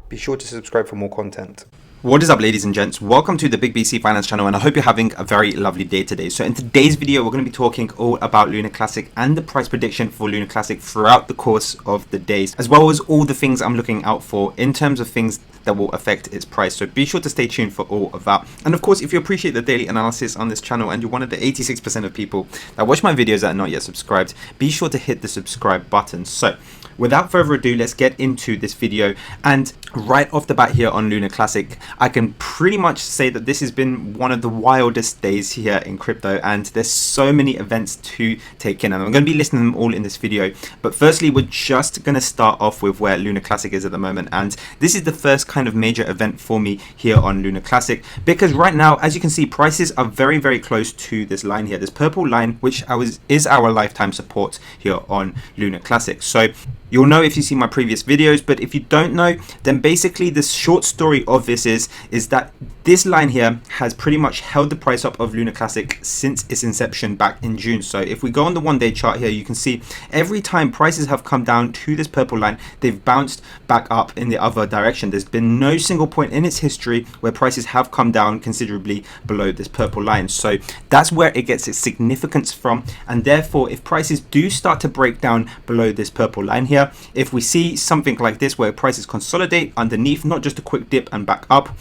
Be sure to subscribe for more content. What is up, ladies and gents? Welcome to the BigBC Finance Channel, and I hope you're having a very lovely day today. So in today's video, we're going to be talking all about Luna Classic and the price prediction for Luna Classic throughout the course of the days, as well as all the things I'm looking out for in terms of things that will affect its price. So be sure to stay tuned for all of that. And of course, if you appreciate the daily analysis on this channel and you're one of the 86% of people that watch my videos that are not yet subscribed, be sure to hit the subscribe button. So without further ado, let's get into this video. And right off the bat here on Luna Classic, I can pretty much say that this has been one of the wildest days here in crypto, and there's so many events to take in, and I'm going to be listing them all in this video. But firstly, we're just going to start off with where Luna Classic is at the moment, and this is the first kind of major event for me here on Luna Classic, because right now, as you can see, prices are very, very close to this line here, this purple line, which is our lifetime support here on Luna Classic. So you'll know if you see my previous videos, but if you don't know, then basically the short story of this is that this line here has pretty much held the price up of Luna Classic since its inception back in June. So if we go on the one-day chart here, you can see every time prices have come down to this purple line, they've bounced back up in the other direction. There's been no single point in its history where prices have come down considerably below this purple line. So that's where it gets its significance from, and therefore if prices do start to break down below this purple line here, if we see something like this where prices consolidate underneath, not just a quick dip and back up,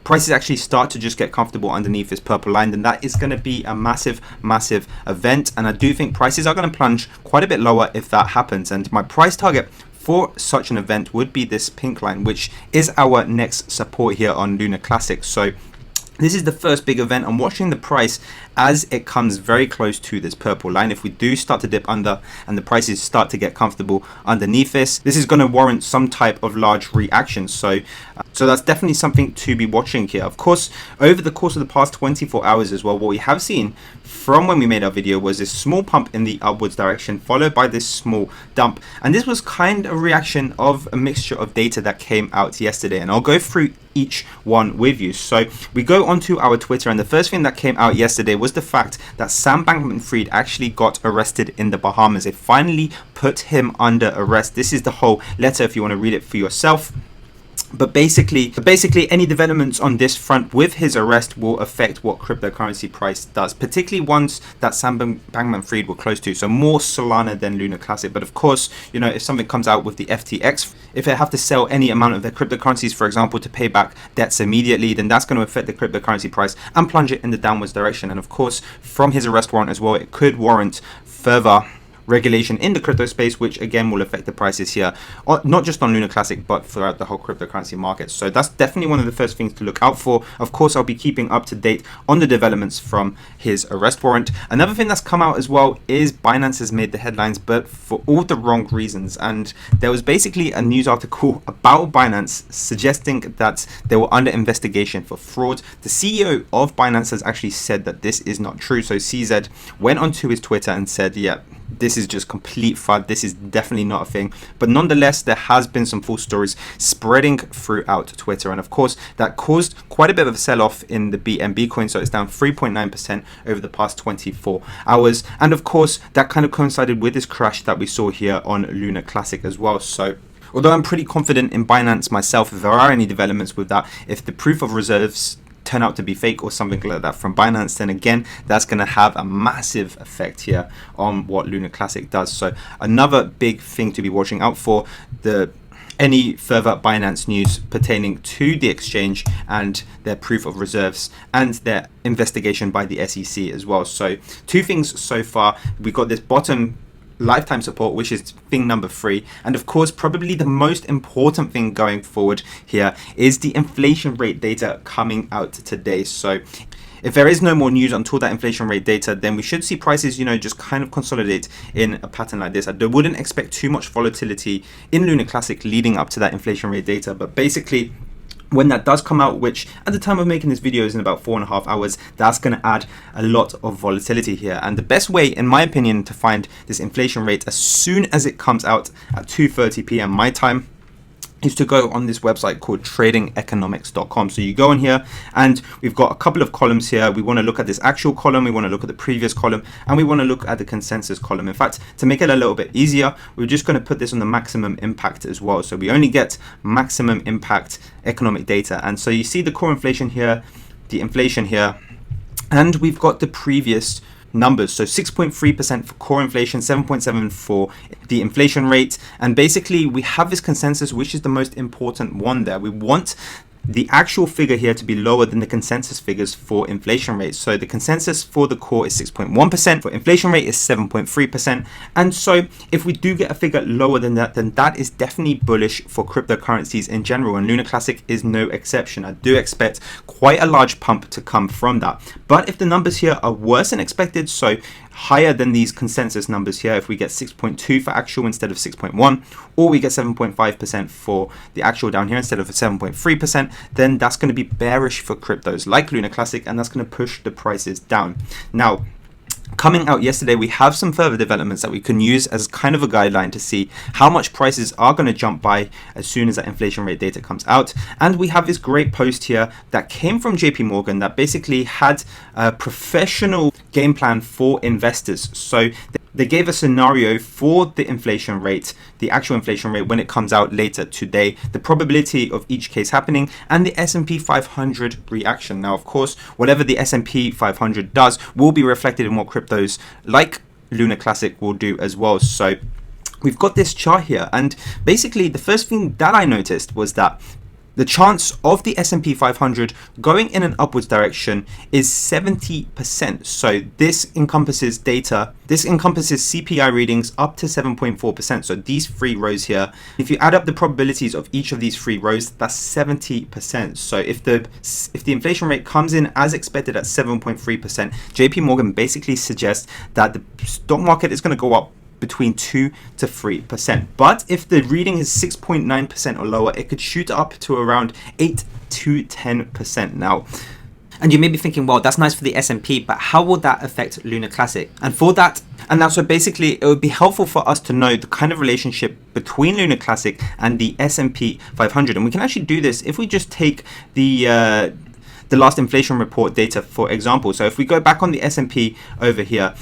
prices actually start to just get comfortable underneath this purple line, then that is going to be a massive event. And I do think prices are going to plunge quite a bit lower if that happens, and my price target for such an event would be this pink line, which is our next support here on Luna Classic. So this is the first big event. I'm watching the price as it comes very close to this purple line. If we do start to dip under and the prices start to get comfortable underneath this is going to warrant some type of large reaction. So that's definitely something to be watching here. Of course, over the course of the past 24 hours as well, what we have seen from when we made our video was this small pump in the upwards direction, followed by this small dump. And this was kind of a reaction of a mixture of data that came out yesterday. And I'll go through each one with you. So we go onto our Twitter, and the first thing that came out yesterday was the fact that Sam Bankman-Fried actually got arrested in the Bahamas. They finally put him under arrest. This is the whole letter if you want to read it for yourself. But basically any developments on this front with his arrest will affect what cryptocurrency price does, particularly ones that Sam Bankman-Fried were close to, so more Solana than Luna Classic. But of course, you know, if something comes out with the FTX, if they have to sell any amount of their cryptocurrencies, for example, to pay back debts immediately, then that's going to affect the cryptocurrency price and plunge it in the downwards direction. And of course, from his arrest warrant as well, it could warrant further regulation in the crypto space, which again will affect the prices here, not just on Luna Classic but throughout the whole cryptocurrency market. So that's definitely one of the first things to look out for. Of course, I'll be keeping up to date on the developments from his arrest warrant. Another thing that's come out as well is Binance has made the headlines, but for all the wrong reasons. And there was basically a news article about Binance suggesting that they were under investigation for fraud. The CEO of Binance has actually said that this is not true. So CZ went onto his Twitter and said, yeah, this is just complete FUD. This is definitely not a thing. But nonetheless, there has been some false stories spreading throughout Twitter. And of course, that caused quite a bit of a sell-off in the BNB coin. So it's down 3.9% over the past 24 hours. And of course, that kind of coincided with this crash that we saw here on Luna Classic as well. So although I'm pretty confident in Binance myself, if there are any developments with that, if the proof of reserves turn out to be fake or something like that from Binance, then again that's going to have a massive effect here on what Luna Classic does. So another big thing to be watching out for, any further Binance news pertaining to the exchange and their proof of reserves and their investigation by the SEC as well. So two things so far. We got this bottom lifetime support, which is thing number 3, and of course probably the most important thing going forward here is the inflation rate data coming out today. So if there is no more news until that inflation rate data, then we should see prices, you know, just kind of consolidate in a pattern like this. I wouldn't expect too much volatility in Luna Classic leading up to that inflation rate data, but basically when that does come out, which at the time of making this video is in about 4.5 hours, that's going to add a lot of volatility here. And the best way, in my opinion, to find this inflation rate as soon as it comes out at 2:30 p.m. my time is to go on this website called tradingeconomics.com. So you go in here and we've got a couple of columns here. We want to look at this actual column, we want to look at the previous column, and we want to look at the consensus column. In fact, to make it a little bit easier, we're just going to put this on the maximum impact as well. So we only get maximum impact economic data. And so you see the core inflation here, the inflation here, and we've got the previous numbers. So 6.3% for core inflation, 7.7 for the inflation rate. And basically we have this consensus, which is the most important one there. We want the actual figure here to be lower than the consensus figures for inflation rates. So the consensus for the core is 6.1%, for inflation rate is 7.3%. And so if we do get a figure lower than that, then that is definitely bullish for cryptocurrencies in general, and Luna Classic is no exception. I do expect quite a large pump to come from that. But if the numbers here are worse than expected, so higher than these consensus numbers here, if we get 6.2 for actual instead of 6.1, or we get 7.5% for the actual down here instead of 7.3%, then that's going to be bearish for cryptos like Luna Classic, and that's going to push the prices down. Now, coming out yesterday, we have some further developments that we can use as kind of a guideline to see how much prices are going to jump by as soon as that inflation rate data comes out. And we have this great post here that came from JP Morgan that basically had a professional game plan for investors. So they gave a scenario for the inflation rate, the actual inflation rate when it comes out later today, the probability of each case happening, and the S&P 500 reaction. Now, of course, whatever the S&P 500 does will be reflected in what cryptos like Luna Classic will do as well. So we've got this chart here, and basically the first thing that I noticed was that the chance of the S&P 500 going in an upwards direction is 70%. So this encompasses data, this encompasses CPI readings up to 7.4%. So these three rows here, if you add up the probabilities of each of these three rows, that's 70%. So if the inflation rate comes in as expected at 7.3%, JP Morgan basically suggests that the stock market is going to go up between 2 to 3%. But if the reading is 6.9% or lower, it could shoot up to around 8 to 10% now. And you may be thinking, well, that's nice for the S&P, but how will that affect Luna Classic? And for that, and now so basically it would be helpful for us to know the kind of relationship between Luna Classic and the S&P 500. And we can actually do this if we just take the last inflation report data, for example. So if we go back on the S&P over here,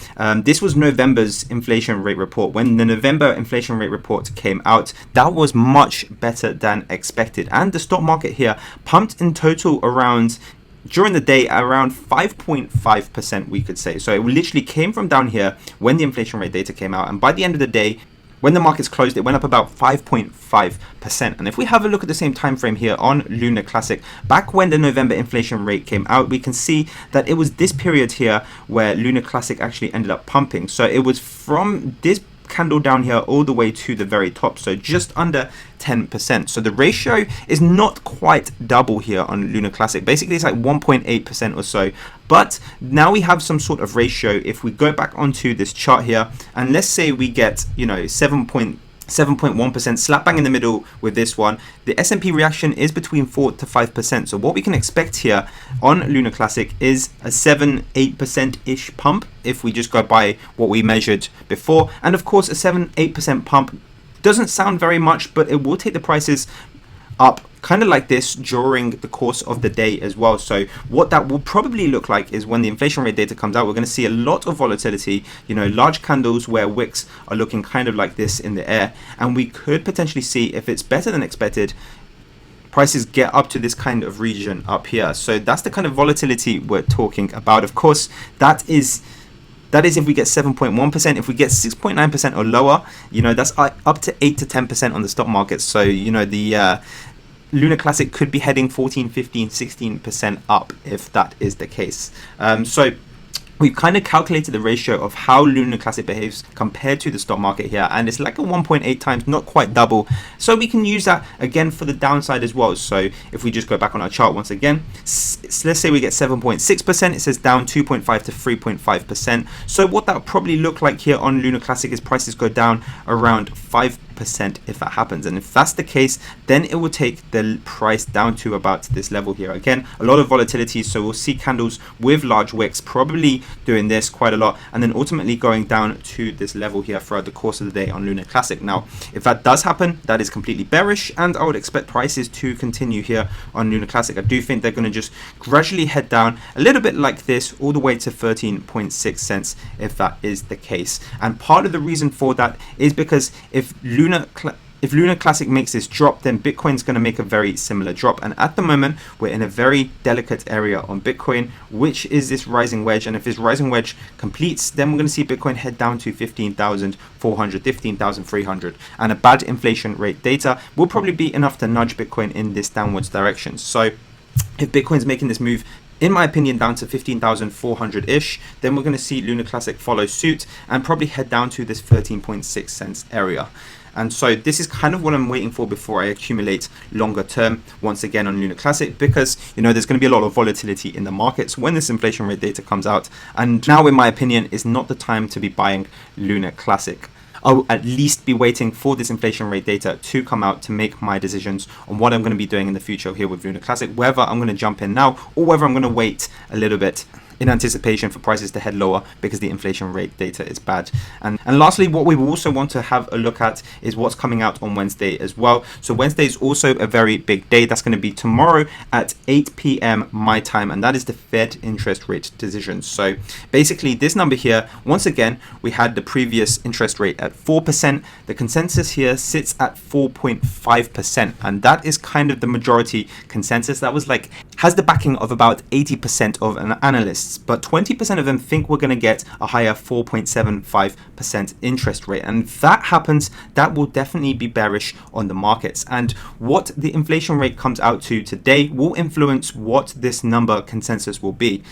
this was November's inflation rate report. When the November inflation rate report came out, that was much better than expected. And the stock market here pumped in total around, during the day, around 5.5%, we could say. So it literally came from down here when the inflation rate data came out. And by the end of the day, when the markets closed, it went up about 5.5%. And if we have a look at the same time frame here on Luna Classic, back when the November inflation rate came out, we can see that it was this period here where Luna Classic actually ended up pumping. So it was from this candle down here all the way to the very top, so just under 10%. So the ratio is not quite double here on Luna Classic. Basically, it's like 1.8% or so. But now we have some sort of ratio. If we go back onto this chart here, and let's say we get, 7.1% slap bang in the middle with this one, the S&P reaction is between 4 to 5%. So what we can expect here on Luna Classic is a 7-8% ish pump if we just go by what we measured before. And of course, a 7-8% pump doesn't sound very much, but it will take the prices up kind of like this during the course of the day as well. So what that will probably look like is when the inflation rate data comes out, we're going to see a lot of volatility, large candles where wicks are looking kind of like this in the air, and we could potentially see, if it's better than expected, prices get up to this kind of region up here. So that's the kind of volatility we're talking about. Of course, that is if we get 7.1%. If we get 6.9% or lower, that's up to 8 to 10% on the stock market. So, the Luna Classic could be heading 14, 15, 16% up if that is the case. So we've kind of calculated the ratio of how Luna Classic behaves compared to the stock market here, and it's like a 1.8 times, not quite double. So we can use that again for the downside as well. So if we just go back on our chart once again, let's say we get 7.6%, it says down 2.5 to 3.5%. So what that would probably look like here on Luna Classic is prices go down around 5%. 5% if that happens. And if that's the case, then it will take the price down to about this level here. Again, a lot of volatility, so we'll see candles with large wicks probably doing this quite a lot, and then ultimately going down to this level here throughout the course of the day on Luna Classic. Now, if that does happen, that is completely bearish, and I would expect prices to continue here on Luna Classic. I do think they're going to just gradually head down a little bit like this, all the way to 13.6 cents if that is the case. And part of the reason for that is because if Luna Classic makes this drop, then Bitcoin's going to make a very similar drop. And at the moment, we're in a very delicate area on Bitcoin, which is this rising wedge. And if this rising wedge completes, then we're going to see Bitcoin head down to 15,400, 15,300. And a bad inflation rate data will probably be enough to nudge Bitcoin in this downwards direction. So if Bitcoin's making this move, in my opinion, down to 15,400-ish, then we're going to see Luna Classic follow suit and probably head down to this 13.6 cents area. And so this is kind of what I'm waiting for before I accumulate longer term once again on Luna Classic, because there's going to be a lot of volatility in the markets when this inflation rate data comes out. And now, in my opinion, is not the time to be buying Luna Classic. I'll at least be waiting for this inflation rate data to come out to make my decisions on what I'm going to be doing in the future here with Luna Classic, whether I'm going to jump in now or whether I'm going to wait a little bit in anticipation for prices to head lower because the inflation rate data is bad. And lastly, what we will also want to have a look at is what's coming out on Wednesday as well. So Wednesday is also a very big day. That's going to be tomorrow at 8 p.m. my time, and that is the Fed interest rate decision. So basically this number here, once again, we had the previous interest rate at 4%. The consensus here sits at 4.5%, and that is kind of the majority consensus. That was has the backing of about 80% of an analyst. But 20% of them think we're going to get a higher 4.75% interest rate. And if that happens, that will definitely be bearish on the markets. And what the inflation rate comes out to today will influence what this number consensus will be,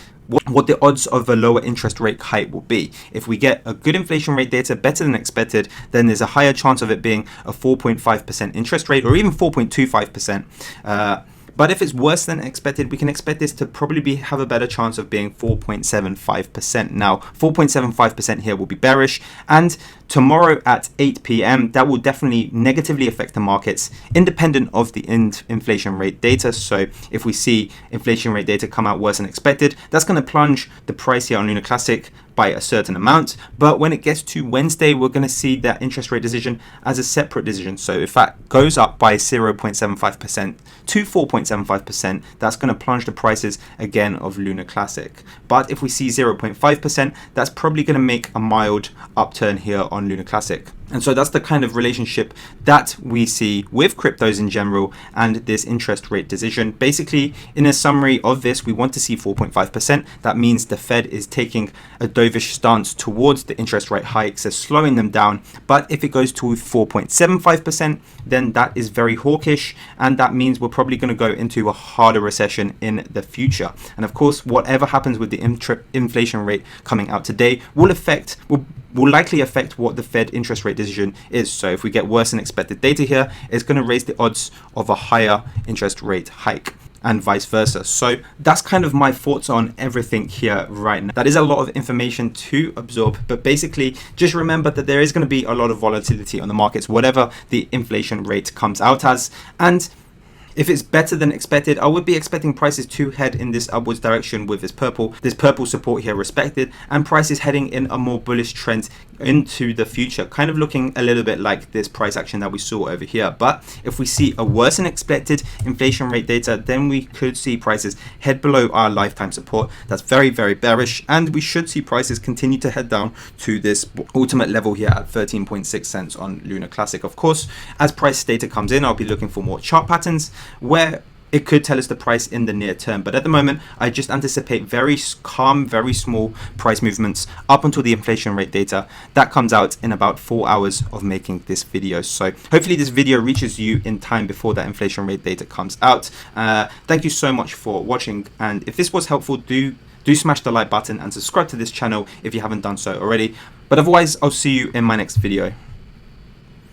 what the odds of a lower interest rate hike will be. If we get a good inflation rate data, better than expected, then there's a higher chance of it being a 4.5% interest rate or even 4.25%. But if it's worse than expected, we can expect this to probably have a better chance of being 4.75%. Now, 4.75% here will be bearish, and tomorrow at 8 p.m, that will definitely negatively affect the markets, independent of the inflation rate data. So if we see inflation rate data come out worse than expected, that's going to plunge the price here on Luna Classic by a certain amount. But when it gets to Wednesday, we're going to see that interest rate decision as a separate decision. So if that goes up by 0.75% to 4.75%, that's going to plunge the prices again of Luna Classic. But if we see 0.5%, that's probably going to make a mild upturn here on Luna Classic. And so that's the kind of relationship that we see with cryptos in general and this interest rate decision. Basically, in a summary of this, we want to see 4.5%. That means the Fed is taking a dovish stance towards the interest rate hikes, as slowing them down. But if it goes to 4.75%, then that is very hawkish, and that means we're probably going to go into a harder recession in the future. And of course, whatever happens with the inflation rate coming out today will likely affect what the Fed interest rate decision is. So if we get worse than expected data here, it's going to raise the odds of a higher interest rate hike, and vice versa. So that's kind of my thoughts on everything here right now. That is a lot of information to absorb, but basically just remember that there is going to be a lot of volatility on the markets, whatever the inflation rate comes out as. And if it's better than expected, I would be expecting prices to head in this upwards direction with this purple support here respected, and prices heading in a more bullish trend into the future, kind of looking a little bit like this price action that we saw over here. But if we see a worse than expected inflation rate data, then we could see prices head below our lifetime support. That's very, very bearish, and we should see prices continue to head down to this ultimate level here at 13.6 cents on Luna Classic. Of course, as price data comes in, I'll be looking for more chart patterns where it could tell us the price in the near term. But at the moment, I just anticipate very calm, very small price movements up until the inflation rate data. That comes out in about 4 hours of making this video. So hopefully this video reaches you in time before that inflation rate data comes out. Thank you so much for watching. And if this was helpful, do smash the like button and subscribe to this channel if you haven't done so already. But otherwise, I'll see you in my next video.